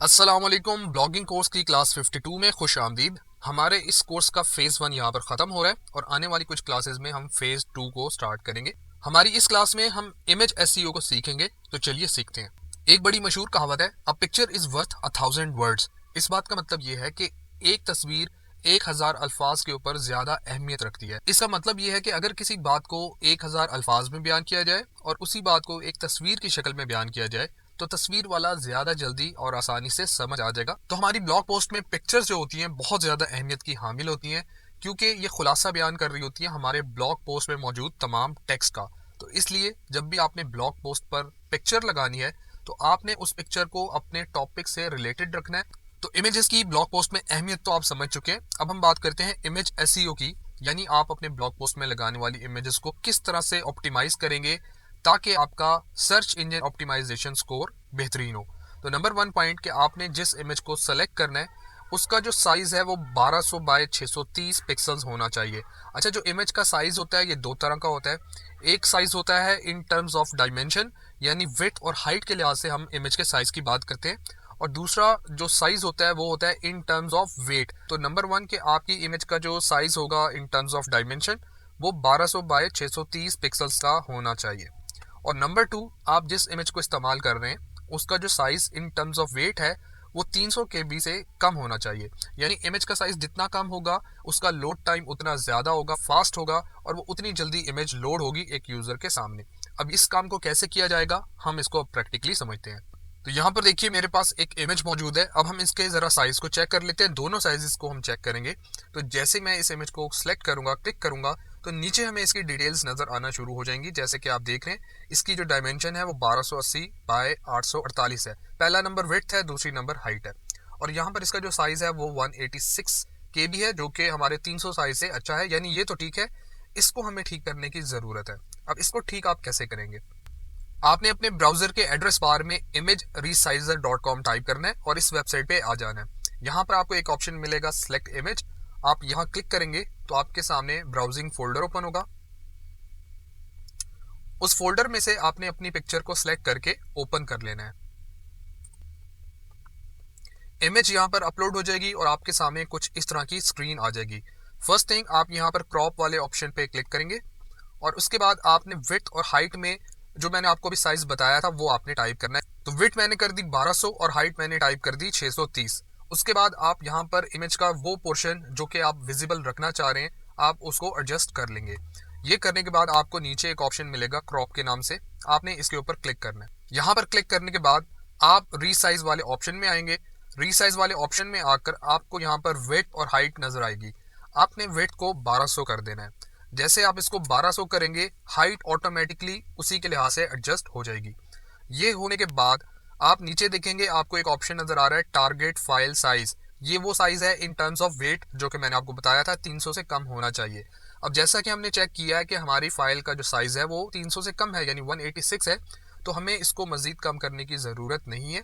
अस्सलामुअलैकुम। Blogging course की class 52 में खुश आमदीद। हमारे इस कोर्स का फेज़ 1 यहाँ पर ख़त्म हो रहा है और आने वाली कुछ क्लासेस में हम फेज़ 2 को स्टार्ट करेंगे। हमारी इस क्लास में हम इमेज एसईओ को सीखेंगे, तो चलिए सीखते हैं। एक बड़ी मशहूर कहावत है, a picture is worth 1000 words. इस बात का मतलब ये है कि एक तस्वीर 1000 अल्फाज के ऊपर ज़्यादा अहमियत रखती है। इसका मतलब ये है कि अगर किसी बात को 1000 अल्फाज में बयान किया जाए और उसी बात को एक तस्वीर की शक्ल में बयान किया जाए तो तस्वीर वाला ज्यादा जल्दी और आसानी से समझ आ जाएगा। तो हमारी ब्लॉग पोस्ट में पिक्चर्स जो होती हैं बहुत ज्यादा अहमियत की हामिल होती हैं, क्योंकि ये खुलासा बयान कर रही होती है हमारे ब्लॉग पोस्ट में मौजूद तमाम टेक्स्ट का। तो इसलिए जब भी आपने ब्लॉग पोस्ट पर पिक्चर लगानी है तो आपने उस पिक्चर को अपने टॉपिक से रिलेटेड रखना है। तो इमेजेस की ब्लॉग पोस्ट में अहमियत तो आप समझ चुके हैं। अब हम बात करते हैं इमेज एसईओ की, यानी आप अपने ब्लॉग पोस्ट में लगाने वाली इमेजेस को किस तरह से ऑप्टिमाइज करेंगे ताकि आपका सर्च इंजन ऑप्टिमाइजेशन स्कोर बेहतरीन हो। तो नंबर 1 पॉइंट कि आपने जिस इमेज को सेलेक्ट करना है उसका जो साइज है वो 1200 बाय 630 पिक्सल्स होना चाहिए। अच्छा, जो इमेज का साइज होता है ये दो तरह का होता है। एक साइज होता है इन टर्म्स ऑफ डायमेंशन, यानी विड्थ और हाइट के लिहाज से हम इमेज के साइज की बात करते हैं, और दूसरा जो साइज होता है वो होता है इन टर्म्स ऑफ वेट। तो नंबर 1 के आपकी इमेज का जो साइज होगा इन टर्म्स ऑफ डायमेंशन वो 1200 बाय 630 पिक्सल्स का होना चाहिए। और नंबर 2, आप जिस इमेज को इस्तेमाल कर रहे हैं उसका जो size in terms of weight है वो 300 KB से कम होना चाहिए। यानी इमेज का साइज जितना कम होगा उसका लोड टाइम उतना ज़्यादा होगा, फास्ट होगा, और वो उतनी जल्दी इमेज लोड होगी एक यूज़र के सामने। अब इस काम को कैसे किया जाएगा हम इसको प्रैक्टिकली समझते हैं। तो यहाँ पर देखिए मेरे पास एक इमेज मौजूद है। अब हम इसके ज़रा साइज़ को चेक कर लेते हैं, दोनों साइज़ को हम चेक करेंगे। तो जैसे मैं इस इमेज को सिलेक्ट करूँगा, क्लिक करूँगा, तो नीचे हमें इसकी डिटेल्स नज़र आना शुरू हो जाएंगी। जैसे कि आप देख रहे हैं इसकी जो डायमेंशन है वो 1280 बाय 848 है। पहला नंबर विड्थ है, दूसरी नंबर हाइट है, और यहाँ पर इसका जो साइज़ है वो 186 KB है, जो कि हमारे 300 साइज से अच्छा है। यानी ये तो ठीक है, इसको हमें ठीक करने की ज़रूरत है। अब इसको ठीक आप कैसे करेंगे? आपने अपने ब्राउजर के एड्रेस बार में imageresizer.com टाइप करना है और इस वेबसाइट पे आ जाना है। यहाँ पर आपको एक ऑप्शन मिलेगा सिलेक्ट इमेज। आप यहाँ क्लिक करेंगे तो आपके सामने ब्राउजिंग फोल्डर ओपन होगा। उस फोल्डर में से आपने अपनी पिक्चर को सिलेक्ट करके ओपन कर लेना है। इमेज यहाँ पर अपलोड हो जाएगी और आपके सामने कुछ इस तरह की स्क्रीन आ जाएगी। फर्स्ट थिंग, आप यहाँ पर क्रॉप वाले ऑप्शन पे क्लिक करेंगे और उसके बाद आपने विड्थ और हाइट में जो मैंने आपको अभी साइज बताया था वो आपने टाइप करना है। तो विड्थ मैंने कर दी 1200 और हाइट मैंने टाइप कर दी 630। उसके बाद आप यहाँ पर इमेज का वो पोर्शन जो कि आप विजिबल रखना चाह रहे हैं आप उसको एडजस्ट कर लेंगे। ये करने के बाद आपको नीचे एक ऑप्शन मिलेगा क्रॉप के नाम से, आपने इसके ऊपर क्लिक करना है। यहाँ पर क्लिक करने के बाद आप रीसाइज वाले ऑप्शन में आएंगे। रीसाइज वाले ऑप्शन में आकर आपको यहाँ पर विड्थ और हाइट नजर आएगी। आपने विड्थ को 1200 कर देना है। जैसे आप इसको 1200 करेंगे हाइट ऑटोमेटिकली उसी के लिहाज से एडजस्ट हो जाएगी। ये होने के बाद आप नीचे देखेंगे आपको एक ऑप्शन नजर आ रहा है टारगेट फाइल साइज। ये वो साइज है इन टर्म्स ऑफ वेट जो कि मैंने आपको बताया था 300 से कम होना चाहिए। अब जैसा कि हमने चेक किया है कि हमारी फाइल का जो साइज है वो 300 से कम है, यानी 186 है, तो हमें इसको मजीद कम करने की ज़रूरत नहीं है।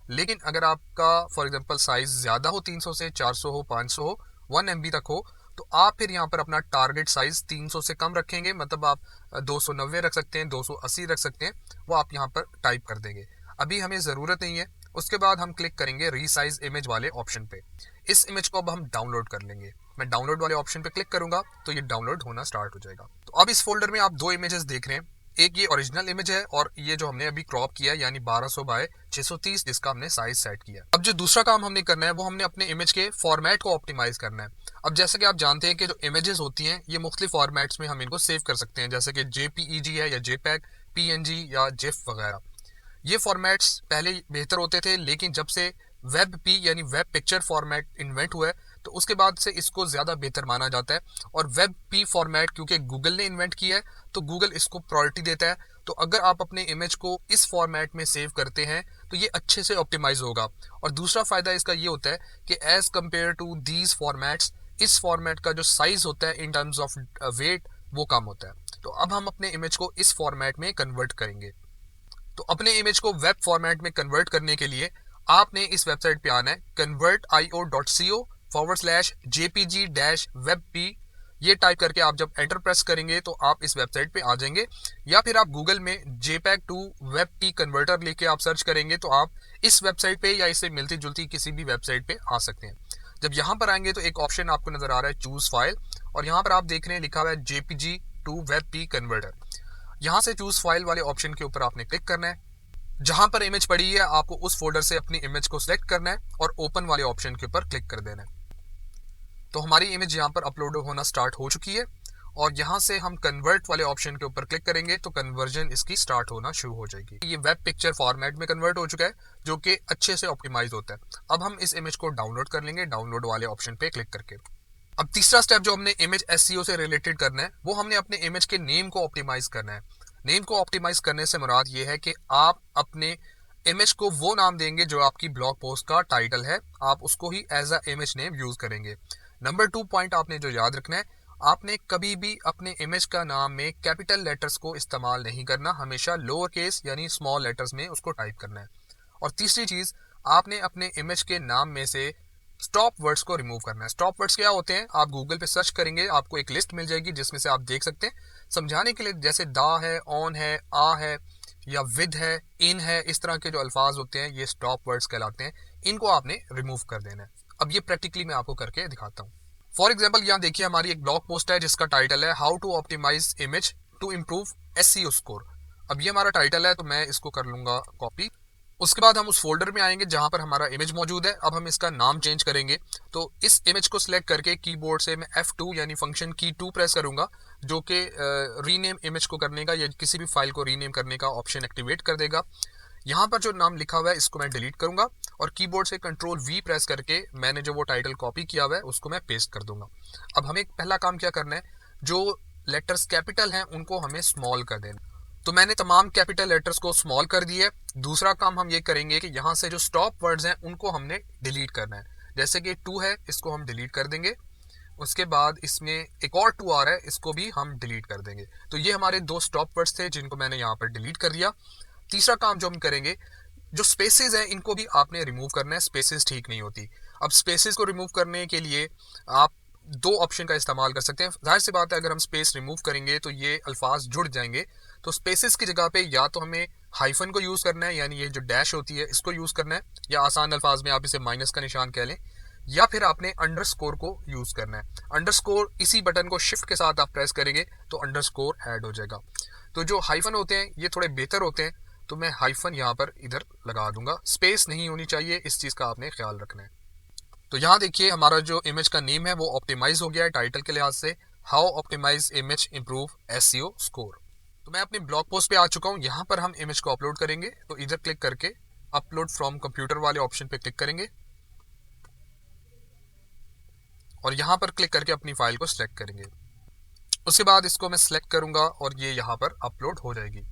लेकिन अगर आपका फॉर एग्जांपल साइज ज़्यादा हो, 300 से 400 हो, 500 हो, 1 MB तक हो, तो आप फिर यहाँ पर अपना टारगेट साइज 300 से कम रखेंगे। मतलब आप 290 रख सकते हैं, 280 रख सकते हैं, वो आप यहाँ पर टाइप कर देंगे। अभी हमें ज़रूरत नहीं है। उसके बाद हम क्लिक करेंगे रीसाइज इमेज वाले ऑप्शन पे। इस इमेज को अब हम डाउनलोड कर लेंगे। मैं डाउनलोड वाले ऑप्शन पे क्लिक करूंगा तो ये डाउनलोड होना स्टार्ट हो जाएगा। तो अब इस फोल्डर में आप दो इमेजेस देख रहे हैं, एक ये ओरिजिनल इमेज है और ये जो हमने अभी क्रॉप किया यानी 1200 बाय 630 जिसका हमने साइज सेट किया। अब जो दूसरा काम हमने करना है वो हमने अपने इमेज के फॉर्मेट को ऑप्टिमाइज करना है। अब जैसे कि आप जानते हैं कि जो इमेजेस होती हैं ये मुख्तलिफ फॉर्मेट्स में हम इनको सेव कर सकते हैं, जैसे कि JPEG है या JPEG, PNG या GIF वगैरह। ये फॉर्मेट्स पहले बेहतर होते थे, लेकिन जब से वेब पी यानी वेब पिक्चर फॉर्मेट इन्वेंट हुआ है तो उसके बाद से इसको ज़्यादा बेहतर माना जाता है। और वेब पी फॉर्मेट क्योंकि गूगल ने इन्वेंट किया है तो गूगल इसको प्रायोरिटी देता है। तो अगर आप अपने इमेज को इस फॉर्मेट में सेव करते हैं तो ये अच्छे से ऑप्टिमाइज होगा। और दूसरा फ़ायदा इसका ये होता है कि as compared to these formats इस फॉर्मेट का जो साइज़ होता है इन टर्म्स ऑफ वेट वो कम होता है। तो अब हम अपने इमेज को इस फॉर्मेट में कन्वर्ट करेंगे। तो अपने इमेज को वेब फॉर्मेट में कन्वर्ट करने के लिए आपने इस वेबसाइट पे आना है convertio.co/jpg-webp। ये टाइप करके आप जब एंटर प्रेस करेंगे तो आप इस वेबसाइट पे आ जाएंगे, या फिर आप गूगल में JPEG टू WebP कन्वर्टर लेके आप सर्च करेंगे तो आप इस वेबसाइट पे या इससे मिलती जुलती किसी भी वेबसाइट पे आ सकते हैं। जब यहाँ पर आएंगे तो एक ऑप्शन आपको नजर आ रहा है चूज फाइल, और यहाँ पर आप देख रहे हैं लिखा हुआ है JPG टू WebP कन्वर्टर। यहाँ से चूज फाइल वाले ऑप्शन के ऊपर आपने क्लिक करना है। जहां पर इमेज पड़ी है आपको उस फोल्डर से अपनी इमेज को सिलेक्ट करना है और ओपन वाले ऑप्शन के ऊपर क्लिक कर देना है। तो हमारी इमेज यहाँ पर अपलोड होना स्टार्ट हो चुकी है, और यहाँ से हम कन्वर्ट वाले ऑप्शन के ऊपर क्लिक करेंगे तो कन्वर्जन इसकी स्टार्ट होना शुरू हो जाएगी। ये वेब पिक्चर फॉर्मेट में कन्वर्ट हो चुका है, जो कि अच्छे से ऑप्टिमाइज होता है। अब हम इस इमेज को डाउनलोड कर लेंगे डाउनलोड वाले ऑप्शन पे क्लिक करके। अब तीसरा स्टेप जो हमने इमेज SEO से रिलेटेड करना है, वो हमने अपने इमेज के नेम को ऑप्टिमाइज करना है। नेम को ऑप्टिमाइज करने से मुराद ये है कि आप अपने इमेज को वो नाम देंगे जो आपकी ब्लॉग पोस्ट का टाइटल है, आप उसको ही as a image name use करेंगे। नंबर 2 पॉइंट आपने जो याद रखना है, आपने कभी भी अपने इमेज का नाम में कैपिटल लेटर्स को इस्तेमाल नहीं करना, हमेशा लोअर केस यानी स्मॉल लेटर्स में उसको टाइप करना है। और तीसरी चीज, आपने अपने इमेज के नाम में से स्टॉप वर्ड्स को रिमूव करना है। स्टॉप वर्ड्स क्या होते हैं, आप गूगल पे सर्च करेंगे आपको एक लिस्ट मिल जाएगी जिसमें से आप देख सकते हैं। समझाने के लिए जैसे दा है, ऑन है, आ है, या विद है, इन है, इस तरह के जो अल्फाज होते हैं ये स्टॉप वर्ड्स कहलाते हैं। इनको आपने रिमूव कर देना है। अब ये प्रैक्टिकली मैं आपको करके दिखाता हूँ। फॉर एग्जाम्पल यहाँ देखिए हमारी एक ब्लॉग पोस्ट है जिसका टाइटल है how to optimize image to improve SEO score. अब ये हमारा टाइटल है तो मैं इसको कर लूंगा कॉपी। उसके बाद हम उस फोल्डर में आएंगे जहां पर हमारा इमेज मौजूद है। अब हम इसका नाम चेंज करेंगे, तो इस इमेज को सिलेक्ट करके कीबोर्ड से मैं F2 यानी फंक्शन की 2 प्रेस करूंगा, जो कि रीनेम इमेज को करने का या किसी भी फाइल को रीनेम करने का ऑप्शन एक्टिवेट कर देगा। यहाँ पर जो नाम लिखा हुआ है इसको मैं डिलीट करूंगा, और कीबोर्ड से कंट्रोल V प्रेस करके मैंने जो वो टाइटल कॉपी किया हुआ है उसको मैं पेस्ट कर दूंगा। अब हमें पहला काम क्या करना है, जो लेटर्स कैपिटल हैं उनको हमें स्मॉल कर देना। तो मैंने तमाम कैपिटल लेटर्स को स्मॉल कर दिए। दूसरा काम हम ये करेंगे कि यहाँ से जो स्टॉप वर्ड्स हैं उनको हमने डिलीट करना है। जैसे कि 2 है, इसको हम डिलीट कर देंगे। उसके बाद इसमें एक और 2 आ रहा है, इसको भी हम डिलीट कर देंगे। तो ये हमारे 2 स्टॉप वर्ड्स थे जिनको मैंने यहाँ पर डिलीट कर दिया। तीसरा काम जो हम करेंगे, जो स्पेसेस हैं इनको भी आपने रिमूव करना है, स्पेसेस ठीक नहीं होती। अब स्पेसेस को रिमूव करने के लिए आप 2 ऑप्शन का इस्तेमाल कर सकते हैं। जाहिर सी बात है अगर हम स्पेस रिमूव करेंगे तो ये अल्फाज जुड़ जाएंगे, तो स्पेसेस की जगह पे या तो हमें हाइफन को यूज करना है, यानी ये जो डैश होती है इसको यूज करना है, या आसान अल्फाज में आप इसे माइनस का निशान कह लें, या फिर आपने अंडरस्कोर को यूज करना है। अंडरस्कोर इसी बटन को शिफ्ट के साथ आप प्रेस करेंगे तो अंडरस्कोर ऐड हो जाएगा। तो जो हाइफन होते हैं ये थोड़े बेहतर होते हैं, तो मैं हाइफन यहाँ पर इधर लगा दूंगा। स्पेस नहीं होनी चाहिए, इस चीज का आपने ख्याल रखना है। तो यहाँ देखिए हमारा जो इमेज का नेम है वो ऑप्टिमाइज हो गया है टाइटल के लिहाज से, how optimize image improve SEO score. तो मैं अपनी ब्लॉग पोस्ट पे आ चुका हूँ। यहाँ पर हम इमेज को अपलोड करेंगे, तो इधर क्लिक करके अपलोड फ्रॉम कंप्यूटर वाले ऑप्शन पे क्लिक करेंगे, और यहाँ पर क्लिक करके अपनी फाइल को सिलेक्ट करेंगे। उसके बाद इसको मैं सिलेक्ट करूंगा और ये यहाँ पर अपलोड हो जाएगी।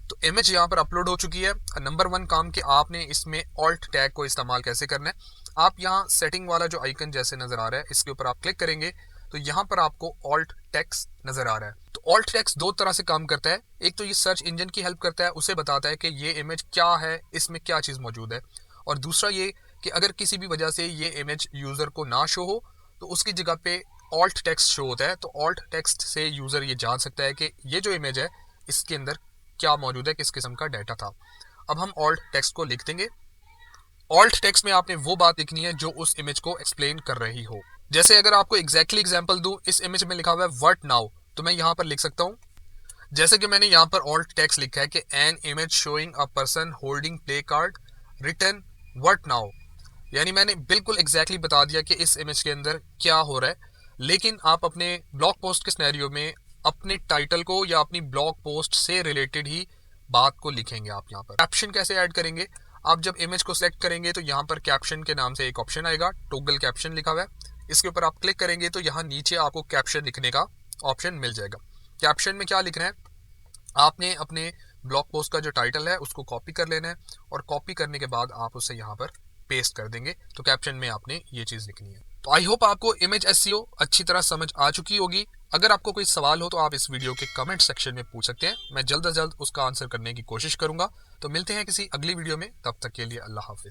तो इमेज यहाँ पर अपलोड हो चुकी है। नंबर 1 काम कि आपने इसमें ऑल्ट टैग को इस्तेमाल कैसे करना है। आप यहाँ सेटिंग वाला जो आइकन जैसे नजर आ रहा है इसके ऊपर आप क्लिक करेंगे तो यहाँ पर आपको ऑल्ट टेक्स्ट नजर आ रहा है। तो ऑल्ट टेक्स्ट 2 तरह से काम करता है। एक तो ये सर्च इंजन की हेल्प करता है, उसे बताता है कि ये इमेज क्या है, इसमें क्या चीज़ मौजूद है। और दूसरा ये कि अगर किसी भी वजह से ये इमेज यूज़र को ना शो हो तो उसकी जगह पे ऑल्ट टेक्स्ट शो होता है। तो ऑल्ट टेक्स्ट से यूज़र ये जान सकता है कि ये जो इमेज है इसके अंदर क्या मौजूद है, किस किस्म का डाटा था। अब हम ऑल्ट टेक्स्ट को लिख देंगे। ऑल्ट टेक्स्ट में आपने वो बात लिखनी है जो उस इमेज को एक्सप्लेन कर रही हो। जैसे अगर आपको एग्जैक्टली एग्जांपल दूं, इस इमेज में लिखा हुआ है व्हाट नाउ, तो मैं यहाँ पर लिख सकता हूँ जैसे कि मैंने यहाँ पर ऑल्ट टेक्स्ट लिखा है कि an image showing a person holding play card return what now, यानी मैंने बिल्कुल एग्जैक्टली बता दिया कि इस इमेज के अंदर क्या हो रहा है। लेकिन आप अपने ब्लॉग पोस्ट के सिनेरियो में अपने टाइटल को या अपनी ब्लॉग पोस्ट से रिलेटेड ही बात को लिखेंगे। आप यहाँ पर कैप्शन कैसे ऐड करेंगे, आप जब इमेज को सिलेक्ट करेंगे तो यहाँ पर कैप्शन के नाम से एक ऑप्शन आएगा, टॉगल कैप्शन लिखा हुआ है। इसके ऊपर आप क्लिक करेंगे तो यहाँ नीचे आपको कैप्शन लिखने का ऑप्शन मिल जाएगा। कैप्शन में क्या लिखना है, आपने अपने ब्लॉग पोस्ट का जो टाइटल है उसको कॉपी कर लेना है, और कॉपी करने के बाद आप उसे यहाँ पर पेस्ट कर देंगे। तो कैप्शन में आपने ये चीज़ लिखनी है। तो आई होप आपको इमेज एसईओ अच्छी तरह समझ आ चुकी होगी। अगर आपको कोई सवाल हो तो आप इस वीडियो के कमेंट सेक्शन में पूछ सकते हैं, मैं जल्द से जल्द उसका आंसर करने की कोशिश करूंगा। तो मिलते हैं किसी अगली वीडियो में, तब तक के लिए अल्लाह हाफिज।